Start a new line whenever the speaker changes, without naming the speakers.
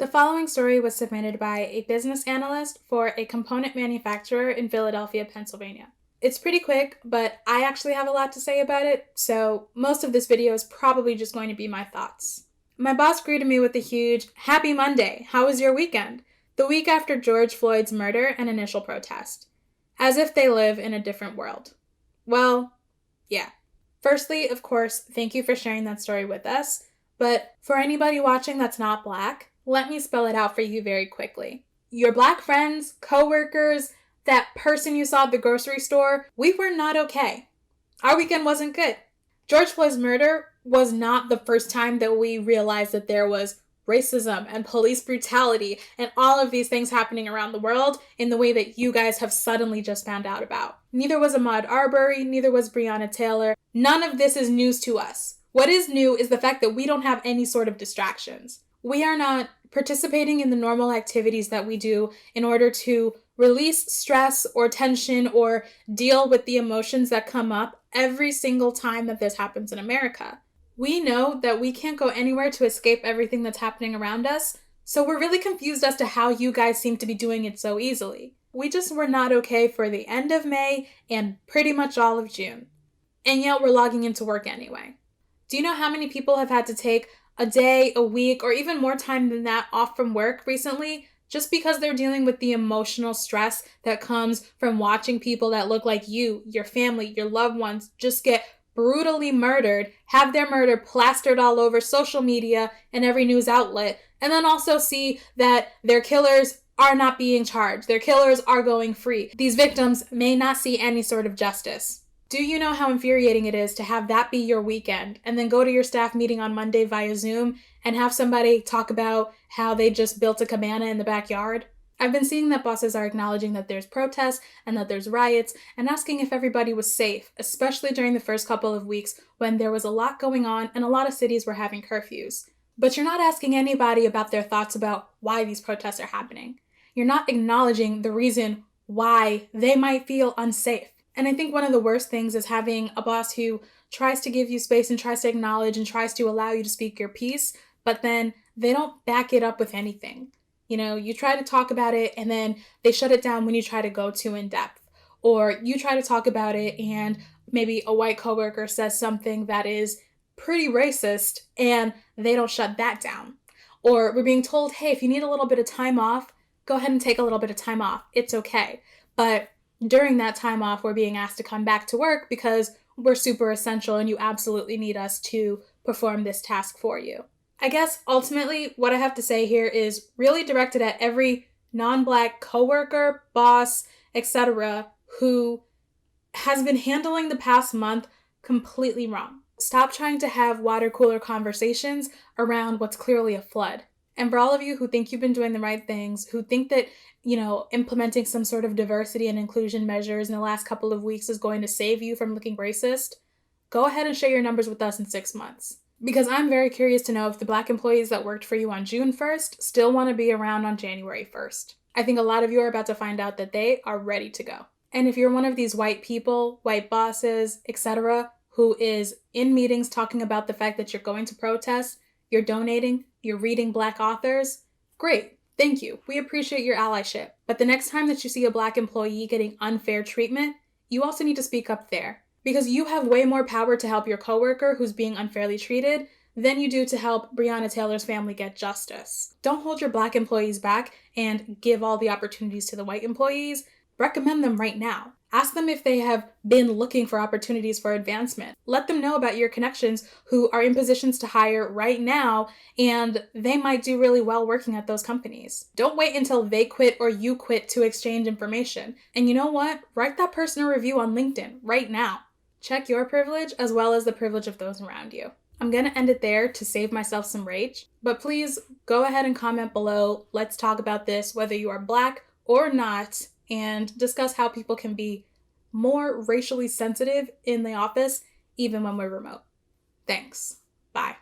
The following story was submitted by a business analyst for a component manufacturer in Philadelphia, Pennsylvania. It's pretty quick, but I actually have a lot to say about it, so most of this video is probably just going to be my thoughts. My boss greeted me with a huge, "Happy Monday, how was your weekend?" the week after George Floyd's murder and initial protest. As if they live in a different world. Well, yeah. Firstly, of course, thank you for sharing that story with us, but for anybody watching that's not Black, let me spell it out for you very quickly. Your Black friends, coworkers, that person you saw at the grocery store, we were not okay. Our weekend wasn't good. George Floyd's murder was not the first time that we realized that there was racism and police brutality and all of these things happening around the world in the way that you guys have suddenly just found out about. Neither was Ahmaud Arbery, neither was Breonna Taylor. None of this is news to us. What is new is the fact that we don't have any sort of distractions. We are not participating in the normal activities that we do in order to release stress or tension or deal with the emotions that come up every single time that this happens in America. We know that we can't go anywhere to escape everything that's happening around us, so we're really confused as to how you guys seem to be doing it so easily. We just were not okay for the end of May and pretty much all of June. And yet we're logging into work anyway. Do you know how many people have had to take a day, a week, or even more time than that off from work recently just because they're dealing with the emotional stress that comes from watching people that look like you, your family, your loved ones just get brutally murdered, have their murder plastered all over social media and every news outlet, and then also see that their killers are not being charged. Their killers are going free. These victims may not see any sort of justice. Do you know how infuriating it is to have that be your weekend and then go to your staff meeting on Monday via Zoom and have somebody talk about how they just built a cabana in the backyard? I've been seeing that bosses are acknowledging that there's protests and that there's riots and asking if everybody was safe, especially during the first couple of weeks when there was a lot going on and a lot of cities were having curfews. But you're not asking anybody about their thoughts about why these protests are happening. You're not acknowledging the reason why they might feel unsafe. And I think one of the worst things is having a boss who tries to give you space and tries to acknowledge and tries to allow you to speak your piece, but then they don't back it up with anything. You know, you try to talk about it and then they shut it down when you try to go too in depth. Or you try to talk about it and maybe a white coworker says something that is pretty racist and they don't shut that down. Or we're being told, hey, if you need a little bit of time off, go ahead and take a little bit of time off. It's okay. But during that time off, we're being asked to come back to work because we're super essential and you absolutely need us to perform this task for you. I guess ultimately what I have to say here is really directed at every non-Black coworker, boss, etc. who has been handling the past month completely wrong. Stop trying to have water cooler conversations around what's clearly a flood. And for all of you who think you've been doing the right things, who think that, implementing some sort of diversity and inclusion measures in the last couple of weeks is going to save you from looking racist, go ahead and share your numbers with us in 6 months. Because I'm very curious to know if the Black employees that worked for you on June 1st still want to be around on January 1st. I think a lot of you are about to find out that they are ready to go. And if you're one of these white people, white bosses, etc., who is in meetings talking about the fact that you're going to protest, you're donating, you're reading Black authors, great. Thank you. We appreciate your allyship. But the next time that you see a Black employee getting unfair treatment, you also need to speak up there. Because you have way more power to help your coworker who's being unfairly treated than you do to help Breonna Taylor's family get justice. Don't hold your Black employees back and give all the opportunities to the white employees. Recommend them right now. Ask them if they have been looking for opportunities for advancement. Let them know about your connections who are in positions to hire right now, and they might do really well working at those companies. Don't wait until they quit or you quit to exchange information. And you know what? Write that person a review on LinkedIn right now. Check your privilege as well as the privilege of those around you. I'm going to end it there to save myself some rage, but please go ahead and comment below. Let's talk about this, whether you are Black or not, and discuss how people can be more racially sensitive in the office, even when we're remote. Thanks. Bye.